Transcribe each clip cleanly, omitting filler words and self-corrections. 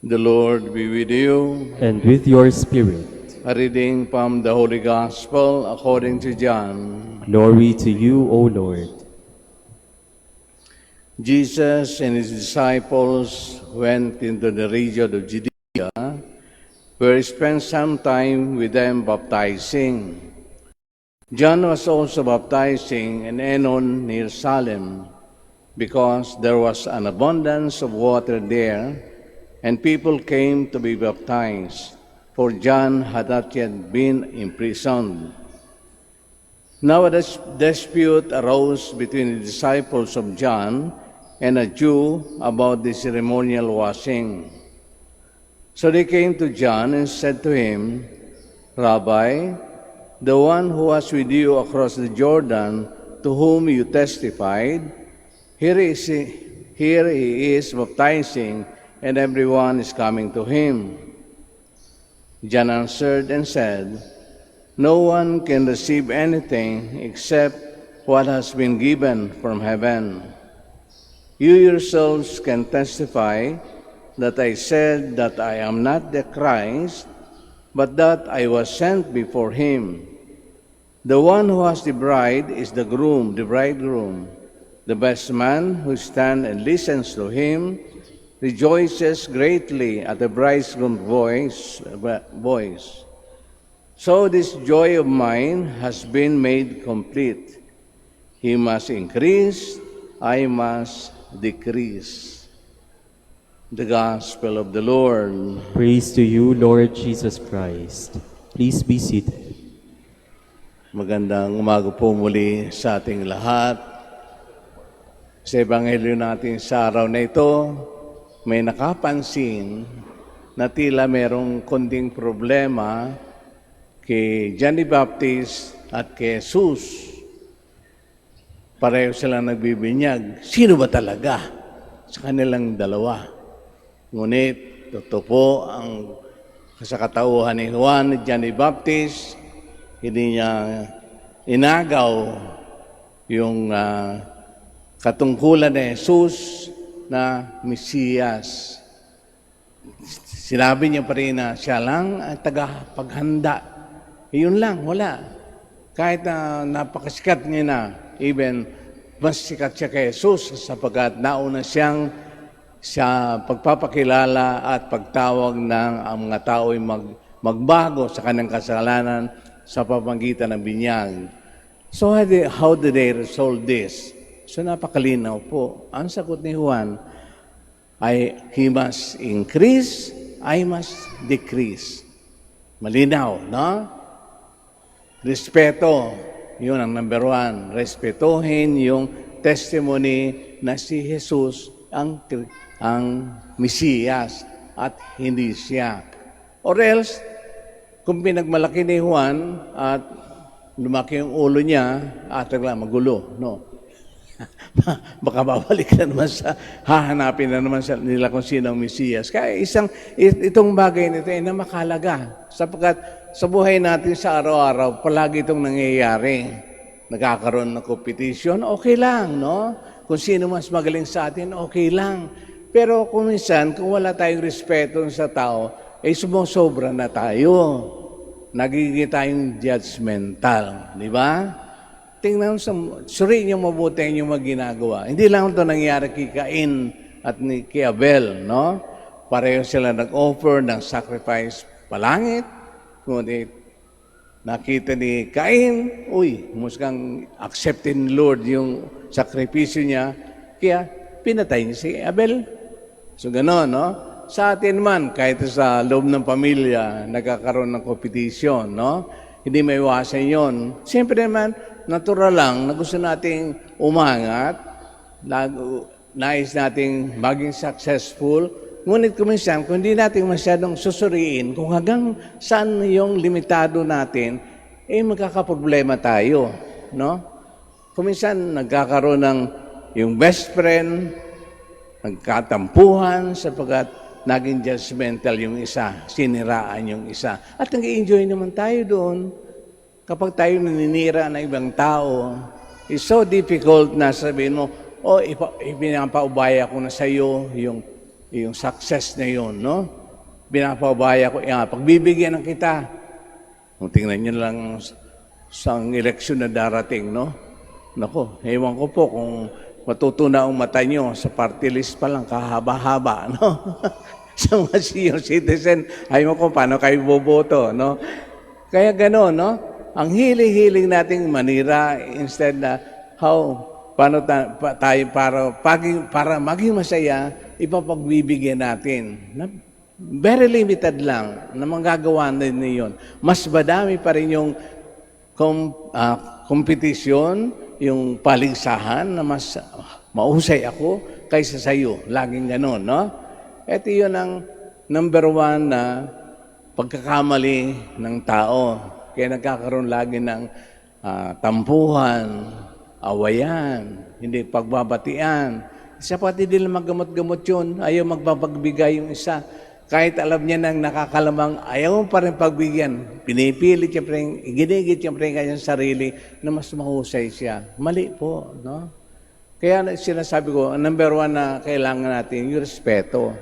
The Lord be with you. And with your spirit. A reading from the Holy Gospel according to John. Glory to you, O Lord. Jesus and his disciples went into the region of Judea, where he spent some time with them baptizing. John was also baptizing in Enon near Salem, because there was an abundance of water there, and people came to be baptized, for John had not yet been imprisoned. Now a dispute arose between the disciples of John and a Jew about the ceremonial washing. So they came to John and said to him, "Rabbi, the one who was with you across the Jordan, to whom you testified, here he is baptizing, and everyone is coming to him." John answered and said, "No one can receive anything except what has been given from heaven. You yourselves can testify that I said that I am not the Christ, but that I was sent before him. The one who has the bride is the bridegroom. The best man who stands and listens to him rejoices greatly at the bridegroom's voice. So this joy of mine has been made complete. He must increase, I must decrease." The Gospel of the Lord. Praise to you, Lord Jesus Christ. Please be seated. Magandang umaga po muli sa ating lahat. Sa Ebanghelyo natin sa araw na ito, may nakapansin na tila merong konting problema kay John the Baptist at kay Jesus. Pareho silang nagbibinyag. Sino ba talaga sa kanilang dalawa? Ngunit, totoo po ang sa katauhan ni Juan, John the Baptist, hindi niya inagaw yung katungkulan ni Jesus na Mesiyas. Sinabi niya pa rin na siya lang ang tagapaghanda. Yun lang, wala. Kahit na napakasikat niya na, even mas sikat siya kay Jesus sapagkat nauna siyang sa pagpapakilala at pagtawag ng ang mga tao ay magbago sa kanyang kasalanan sa pamamagitan ng binyag. So how did they resolve this? So napakalinaw po. Ang sagot ni Juan ay, he must increase, I must decrease. Malinaw, no? Respeto, yun ang number one. Respetuhin yung testimony na si Jesus ang Mesiyas at hindi siya. Or else, kung pinagmalaki ni Juan at lumaki yung ulo niya, magulo, no? Baka babalik na naman hahanapin na naman nila kung sino ang Mesiyas. Kaya itong bagay nito ay namakalaga. Sapagkat sa buhay natin sa araw-araw, palagi itong nangyayari. Nagkakaroon ng competition, okay lang, no? Kung sino mas magaling sa atin, okay lang. Pero kung minsan, kung wala tayong respeto sa tao, sumusobra na tayo. Nagiging tayong judgmental, di ba? Tingnan suriin yung mabuti yung ginagawa. Hindi lang ito nangyari kay Cain at kay Abel, no? Pareho sila nag-offer ng sacrifice palangit. Ngunit nakita ni Cain, muskang accepted ni Lord yung sakripisyo niya, kaya pinatay niya si Abel. So gano'n, no? Sa atin man, kahit sa loob ng pamilya, nagkakaroon ng competition, no? Hindi may iwasan yun. Siyempre naman, natural lang na gusto nating umangat, nais nating maging successful, ngunit kuminsan, kung hindi natin masyadong susuriin, kung hanggang saan yung limitado natin, magkakaproblema tayo, no? Kuminsan, nagkakaroon ng yung best friend, nagkatampuhan sapagkat naging judgmental yung isa, siniraan yung isa. At nag-enjoy naman tayo doon. Kapag tayo naninira ng ibang tao, it's so difficult na sabihin mo, ipinapaubaya ko na sa iyo yung yung success na yun, no? Pinapabaya ko, pagbibigyan ng kita. Kung tingnan nyo lang sa eleksyon na darating, no? Nako, ewan ko po kung matutuna ang mata nyo sa party list pa lang, kahaba-haba, no? Sa mga senior citizen, ayaw ko paano kayo boboto, no? Kaya gano'n, no? Ang hiling-hiling nating manira instead na paano tayo para maging masaya, ipapagbibigyan natin. Very limited lang na magagawa na yun. Mas madami pa rin yung kompetisyon, yung paligsahan na mas mausay ako kaysa sa iyo. Laging gano'n, no? Ito yun ang number one na pagkakamali ng tao. Kaya nagkakaroon lagi ng tampuhan, awayan, hindi pagbabatian. Isa pati din maggamot-gamot yun. Ayaw magpapagbigay yung isa. Kahit alam niya nang nakakalamang, ayaw pa rin pagbigyan. Pinipilit niya pa rin, ginigit niya pa rin kanyang sarili na mas mahusay siya. Mali po, no? Kaya sinasabi ko, number one na kailangan natin, yung respeto.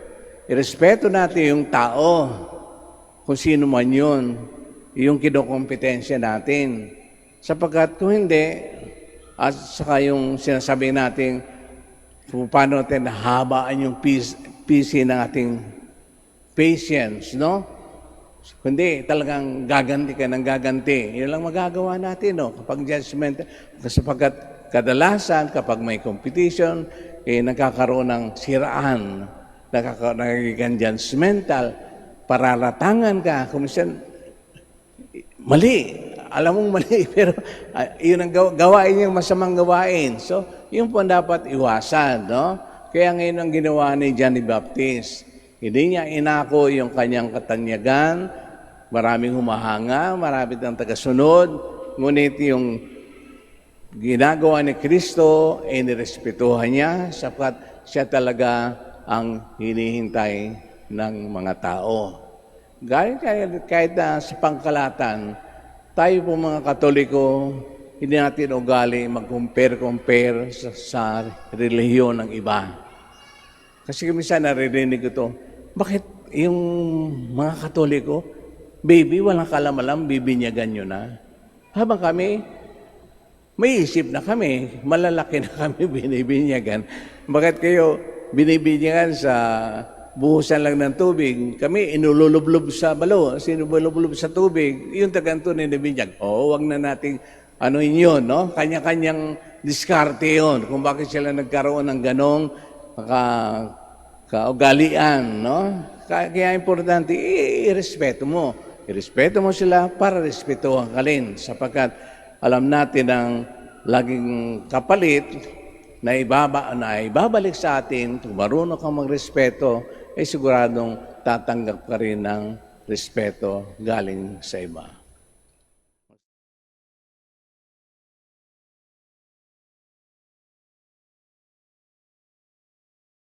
Irespeto natin yung tao, kung sino man yun, yung kinukompetensya natin. Sapagkat kung hindi, at saka yung sinasabi natin, kung paano natin nahabaan yung PC ng ating patience, no? Kundi talagang gaganti ka ng gaganti. Yun lang magagawa natin, no? Kapag judgment, sapagkat kadalasan, kapag may competition, nagkakaroon ng siraan, nagiging judgmental, pararatangan ka, kuminsan, mali. Alam mong mali, pero yun ang gawain niyang masamang gawain. So, yun po dapat iwasan, no? Kaya ngayon ang ginawa ni John the Baptist, hindi niya inako yung kanyang katanyagan, maraming humahanga, marami ng tagasunod, ngunit yung ginagawa ni Kristo, nirespetuhan niya, sapat siya talaga ang hinihintay ng mga tao. Kahit sa pangkalatan, tayo po mga Katoliko, hindi natin ugali mag-compare sa relihiyon ng iba. Kasi minsan naririnig ko ito, bakit yung mga Katoliko, baby, walang kalamalam, bibinyagan nyo na? Habang kami, may isip na kami, malalaki na kami binibinyagan. Bakit kayo binibinyagan sa buhusan lang ng tubig? Kami inululublob sa balo, sinubulublob sa tubig. Yung taganto na binyag. Wag na nating yun, no? Kanya-kanyang diskarte yun. Kung bakit sila nagkaroon ng ganong kaugalian, no? Kaya importante, irespeto mo. Irespeto mo sila para respetuhan ka rin. Sapagkat alam natin ang laging kapalit na ibabalik sa atin, kung marunong kang magrespeto, siguradong tatanggap ka rin ng respeto galing sa iba.